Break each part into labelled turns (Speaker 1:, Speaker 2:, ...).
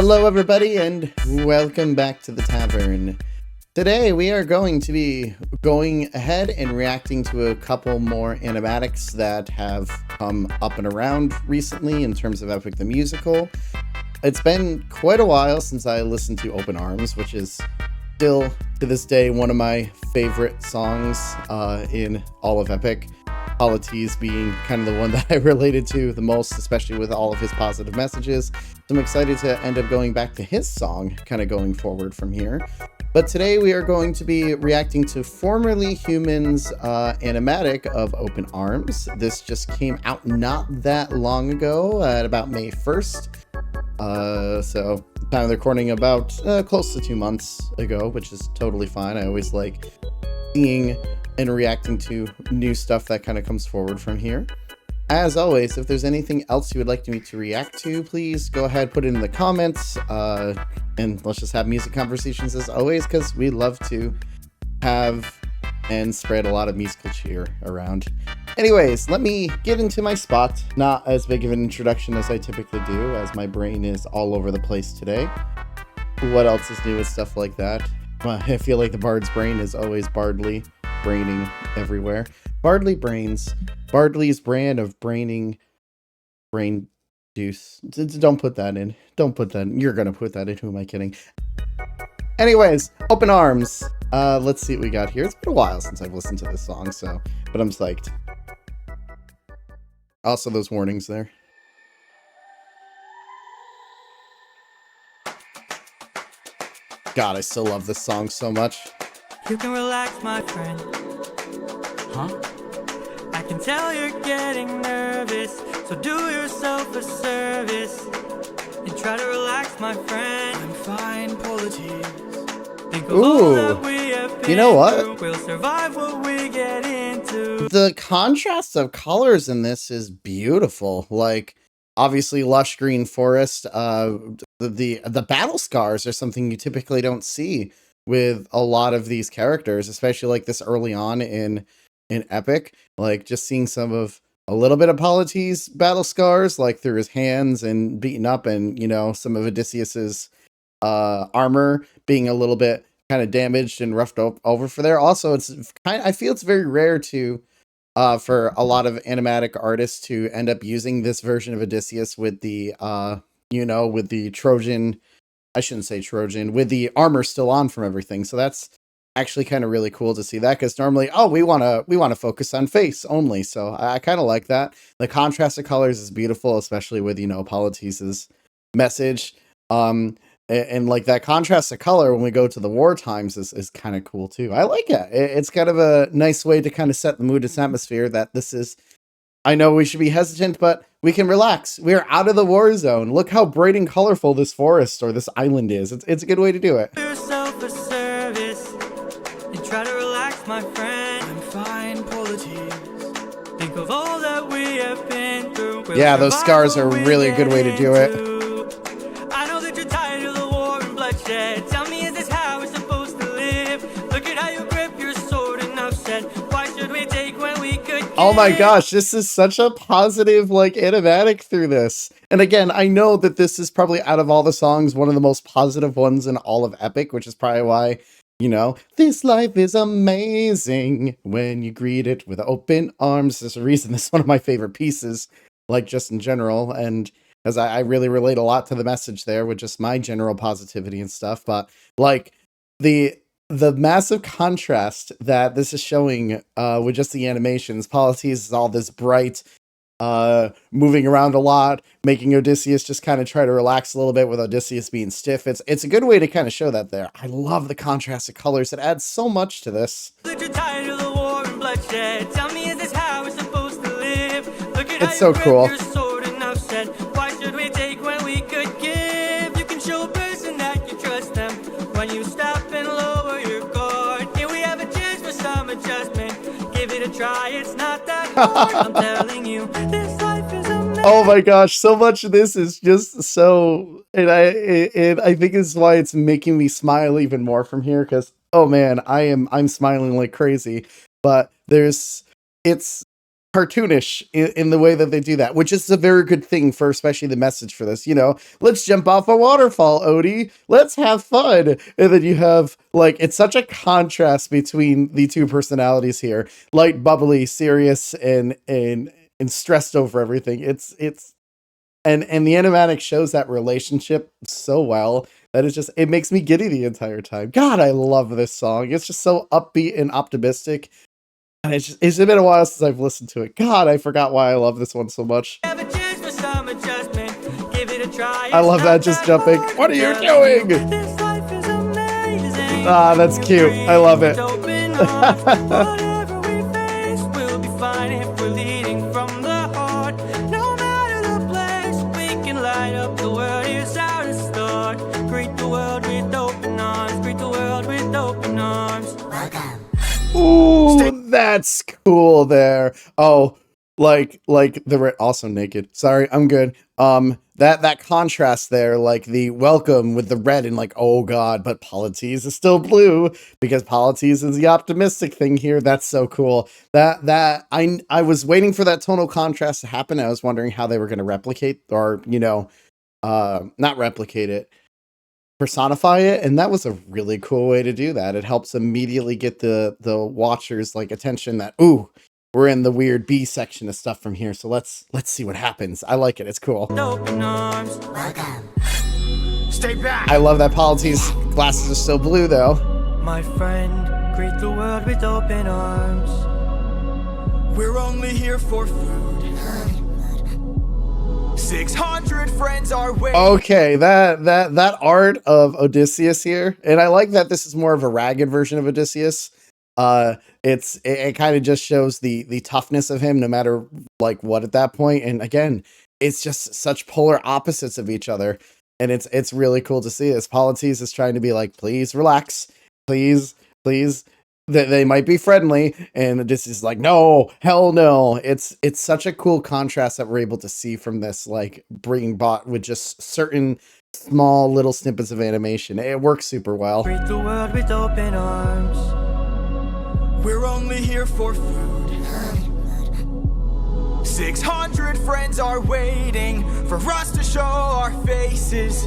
Speaker 1: Hello everybody and welcome back to the tavern. Today we are going to be going ahead and reacting to a couple more animatics that have come up and around recently in terms of Epic the Musical. It's been quite a while since I listened to Open Arms, which is still to this day one of my favorite songs in all of Epic. Polities being kind of the one that I related to the most, especially with all of his positive messages. So I'm excited to end up going back to his song, kind of going forward from here. But today we are going to be reacting to Formerly Human's animatic of Open Arms. This just came out not that long ago, at about May 1st. So time of the recording about close to 2 months ago, which is totally fine. I always like seeing and reacting to new stuff that kind of comes forward from here. As always, if there's anything else you would like me to react to, please go ahead, put it in the comments, and let's just have music conversations as always, because we love to have and spread a lot of musical cheer around. Anyways, let me get into my spot. Not as big of an introduction as I typically do, as my brain is all over the place today. What else is new with stuff like that? I feel like the bard's brain is always bardly braining everywhere. Bardly brains. Bardly's brand of braining brain juice. Don't put that in. Don't put that in. You're gonna put that in. Who am I kidding? Anyways, Open Arms. Let's see what we got here. It's been a while since I've listened to this song, but I'm psyched. Also, those warnings there. God, I still love this song so much.
Speaker 2: You can relax, my friend. Huh? I can tell you're getting nervous, so do yourself a service and try to relax, my friend. I'm fine, apologies. Think of all that we have been.
Speaker 1: You know what?
Speaker 2: We'll survive what we get into.
Speaker 1: The contrast of colors in this is beautiful. Like, obviously, lush green forest. The battle scars are something you typically don't see with a lot of these characters, especially like this early on in Epic. Like, just seeing some of a little bit of Polity's battle scars, like through his hands and beaten up, and you know, some of Odysseus's armor being a little bit kind of damaged and roughed over for there. Also, I feel it's very rare to for a lot of animatic artists to end up using this version of Odysseus with the with the Trojan, I shouldn't say Trojan, with the armor still on from everything. So that's actually kind of really cool to see that, because normally, we want to focus on face only. So I kind of like that. The contrast of colors is beautiful, especially with, Politis's message. And like that contrast of color when we go to the war times is kind of cool too. I like it. It's kind of a nice way to kind of set the mood and atmosphere that this is. I know we should be hesitant, but we can relax. We're out of the war zone. Look how bright and colorful this forest or this island is. It's a good way to do it.
Speaker 2: Do yourself a service and try to relax, my friend. I'm fine, apologies. Think of all that we have been through.
Speaker 1: Yeah, those scars are really a good way to do it.
Speaker 2: I know that you're tired of the war and bloodshed. Tell me, is this how we're supposed to live? Look at how you grip your sword and upset. Why should we take when we could give?
Speaker 1: Oh my gosh, this is such a positive, like, animatic through this. And again, I know that this is probably, out of all the songs, one of the most positive ones in all of Epic, which is probably why, this life is amazing when you greet it with open arms. There's a reason this is one of my favorite pieces, like, just in general. And as I really relate a lot to the message there with just my general positivity and stuff. But like the massive contrast that this is showing with just the animations. Polities is all this bright, moving around a lot, making Odysseus just kind of try to relax a little bit with Odysseus being stiff. It's a good way to kind of show that there. I love the contrast of colors. It adds so much to this. It's so cool.
Speaker 2: Why should we take when we could give? You can show a person that you trust them when you stop and lower your guard. Here we have a chance for some adjustment. Give it a try, it's not that hard. I'm telling you, this life is amazing.
Speaker 1: Oh my gosh, so much of this is just so, and I think it's why it's making me smile even more from here, because oh man, I'm smiling like crazy. But it's cartoonish in the way that they do that, which is a very good thing for especially the message for this. Let's jump off a waterfall, Odie. Let's have fun. And then you have like it's such a contrast between the two personalities here, light, bubbly, serious, and stressed over everything. It's and the animatic shows that relationship so well that it makes me giddy the entire time. God, I love this song. It's just so upbeat and optimistic. And it's been a while since I've listened to it. God, I forgot why I love this one so much. I love that just jumping. What are you doing? Ah, that's cute. I love it. Ooh, that's cool there. Oh, like the also naked. Sorry, I'm good. That contrast there, like the welcome with the red and like, oh god, but Polites is still blue because Polites is the optimistic thing here. That's so cool. That I was waiting for that tonal contrast to happen. I was wondering how they were going to replicate or not replicate it, personify it, and that was a really cool way to do that. It helps immediately get the watchers like attention that we're in the weird B section of stuff from here, so let's see what happens. I like it. It's cool. Stay back. I love that Polites glasses are still blue though.
Speaker 2: My friend, greet the world with open arms. We're only here for food. 600 friends are waiting.
Speaker 1: Okay, that art of Odysseus here, and I like that this is more of a ragged version of Odysseus. It kind of just shows the toughness of him no matter like what at that point. And again, it's just such polar opposites of each other. And it's really cool to see this. Polites is trying to be like, please relax, please. They might be friendly, and Odysseus is like, no, hell no. It's such a cool contrast that we're able to see from this, like bringing bot with just certain small little snippets of animation. It works super well.
Speaker 2: Greet the world with open arms. We're only here for food. 600 friends are waiting for us to show our faces.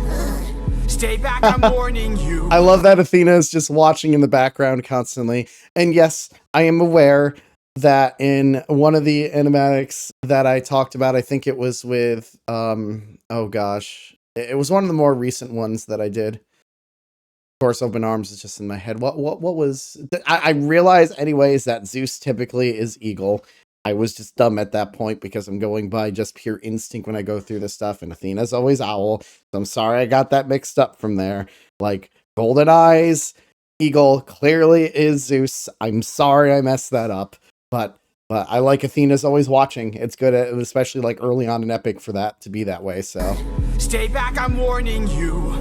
Speaker 2: Stay back, I'm warning you.
Speaker 1: I love that Athena is just watching in the background constantly. And yes, I am aware that in one of the animatics that I talked about, I think it was with, oh gosh, it was one of the more recent ones that I did. Of course, open arms is just in my head. What was, I realize anyways that Zeus typically is eagle. I was just dumb at that point because I'm going by just pure instinct when I go through this stuff, and Athena's always owl. So I'm sorry I got that mixed up from there. Like golden eyes, eagle clearly is Zeus. I'm sorry I messed that up, but I like Athena's always watching. It's good, especially like early on in Epic for that to be that way. So
Speaker 2: stay back, I'm warning you.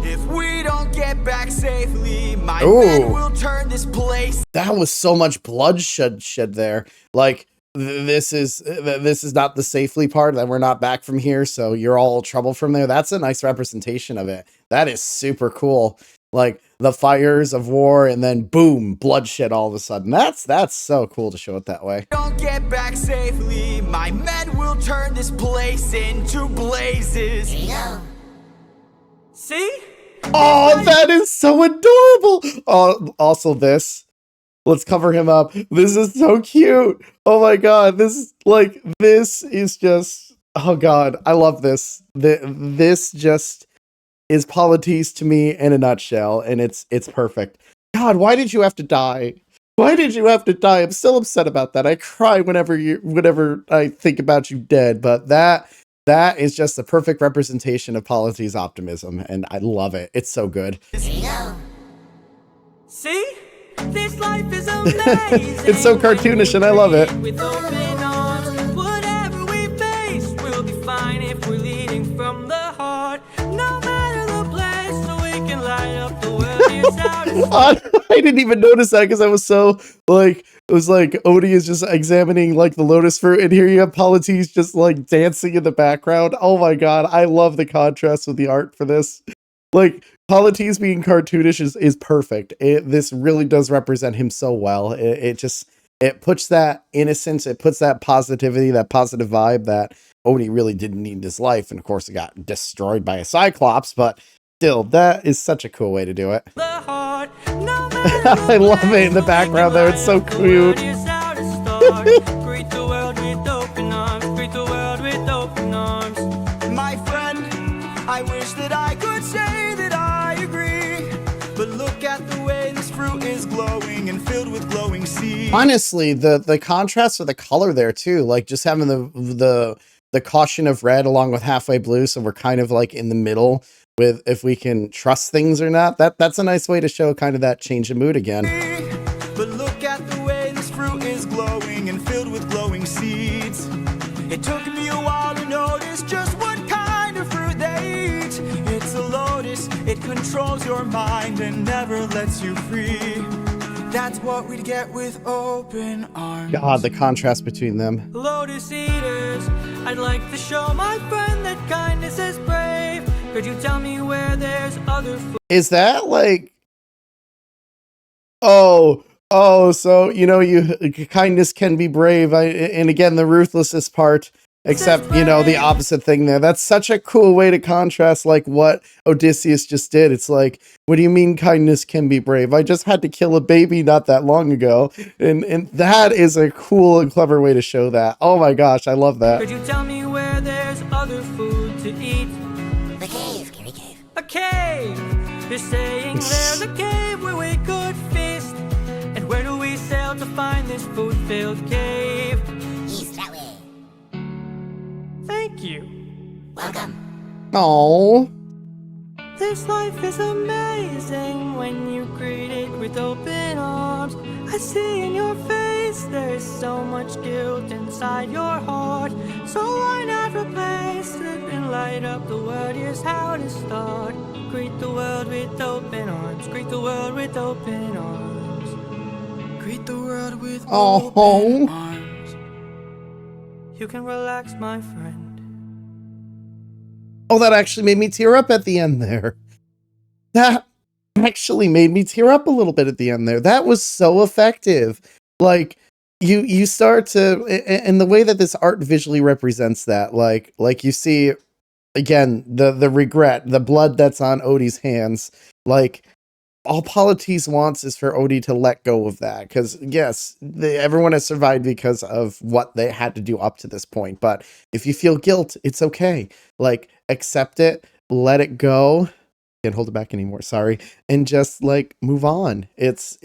Speaker 2: If we don't get back safely, my men will turn this place.
Speaker 1: That was so much bloodshed there. Like this is not the safely part, that we're not back from here, so you're all in trouble from there. That's a nice representation of it. That is super cool. Like the fires of war and then boom, bloodshed all of a sudden. That's so cool to show it that way.
Speaker 2: Don't get back safely, my men will turn this place into blazes. See?
Speaker 1: Oh, that is so adorable. Oh, also this. Let's cover him up. This is so cute. Oh my god, this is just, oh god, I love this. This just is Polites to me in a nutshell, and it's perfect. God, why did you have to die? Why did you have to die? I'm still upset about that. I cry whenever I think about you dead, but that is just the perfect representation of Polites' optimism, and I love it. It's so good.
Speaker 2: See? This life is amazing.
Speaker 1: It's so cartoonish, and I love it.
Speaker 2: With open arms, whatever we face, we'll be fine if we're leading from the heart. No matter the place, so we can light up the world.
Speaker 1: I didn't even notice that because I was so like, it was like Odie is just examining like the lotus fruit, and here you have Polites just like dancing in the background. Oh my god, I love the contrast with the art for this. Like Polites being cartoonish is perfect. This really does represent him so well. It just it puts that innocence, it puts that positivity, that positive vibe that Odie really didn't need in his life. And of course, it got destroyed by a Cyclops, but still, that is such a cool way to do it. I love it in the background there. It's so cute.
Speaker 2: Greet the world with open arms. Greet the world with open arms.
Speaker 3: My friend, I wish that I could say that I agree, but look at the way this fruit is glowing and filled with glowing seeds.
Speaker 1: Honestly, the contrast of the color there too, like just having the caution of red along with halfway blue, so we're kind of like in the middle with if we can trust things or not. That's a nice way to show kind of that change of mood again.
Speaker 3: But look at the way this fruit is glowing and filled with glowing seeds. It took me a while to notice just what kind of fruit they eat. It's a lotus, it controls your mind and never lets you free. That's what we'd get with open arms.
Speaker 1: God, the contrast between them.
Speaker 2: Lotus eaters, I'd like to show my friend that kindness is brave. Could you tell me where there's other food?
Speaker 1: Is that like... Oh, so, you know, kindness can be brave. And again, the ruthlessness part, except, you know, the opposite thing there. That's such a cool way to contrast, like, what Odysseus just did. It's like, what do you mean kindness can be brave? I just had to kill a baby not that long ago. And that is a cool and clever way to show that. Oh my gosh, I love that.
Speaker 2: Could you tell me where there's other food to eat?
Speaker 4: The cave, Scary Cave.
Speaker 2: A cave! You're saying there's a cave where we could feast. And where do we sail to find this food-filled cave?
Speaker 4: East that way.
Speaker 2: Thank you.
Speaker 4: Welcome.
Speaker 1: Oh,
Speaker 2: This life is amazing when you greet it with open arms. I see in your face there's so much guilt inside your heart. So why not replace it and light up the world? Here's how to start. Greet the world with open arms. Greet the world with open arms.
Speaker 3: Greet the world with
Speaker 1: Oh.
Speaker 3: open arms.
Speaker 2: You can relax, my friend.
Speaker 1: Oh, that actually made me tear up at the end there. That actually made me tear up a little bit at the end there. That was so effective. Like, you start to, and the way that this art visually represents that, like you see, again, the regret, the blood that's on Odie's hands, like, all Polites wants is for Odie to let go of that. Because, yes, everyone has survived because of what they had to do up to this point. But if you feel guilt, it's okay. Like, accept it, let it go. Can't hold it back anymore, sorry. And just, like, move on. It's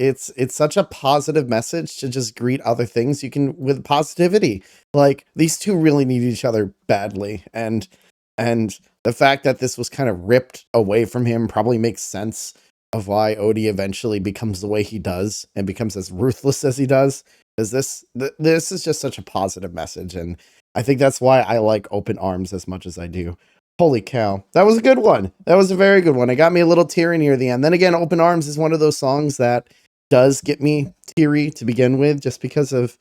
Speaker 1: such a positive message to just greet other things you can with positivity. Like, these two really need each other badly. And the fact that this was kind of ripped away from him probably makes sense of why Odie eventually becomes the way he does and becomes as ruthless as he does. Because this is just such a positive message, and I think that's why I like Open Arms as much as I do. Holy cow, that was a good one. That was a very good one. It got me a little teary near the end. Then again, Open Arms is one of those songs that does get me teary to begin with, just because of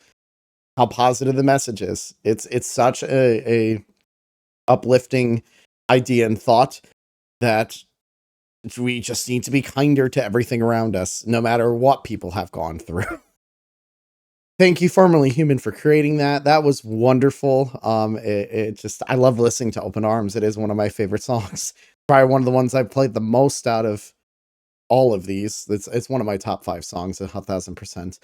Speaker 1: how positive the message is. It's such a uplifting idea and thought that we just need to be kinder to everything around us, no matter what people have gone through. Thank you, Formerly Human, for creating that. That was wonderful. I love listening to Open Arms. It is one of my favorite songs. Probably one of the ones I've played the most out of all of these. It's one of my top 5 songs, 1000%.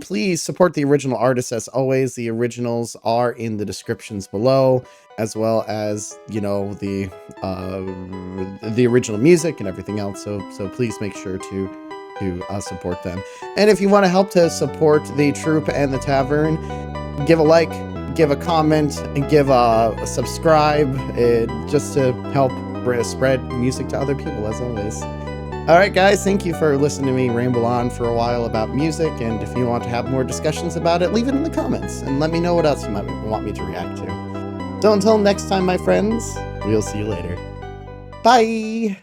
Speaker 1: Please support the original artists as always. The originals are in the descriptions below, as well as, you know, the original music and everything else. So please make sure to support them. And if you want to help to support the troupe and the tavern, give a like, give a comment, and give a subscribe, just to help spread music to other people, as always. Alright guys, thank you for listening to me ramble on for a while about music, and if you want to have more discussions about it, leave it in the comments, and let me know what else you might want me to react to. So until next time, my friends, we'll see you later. Bye!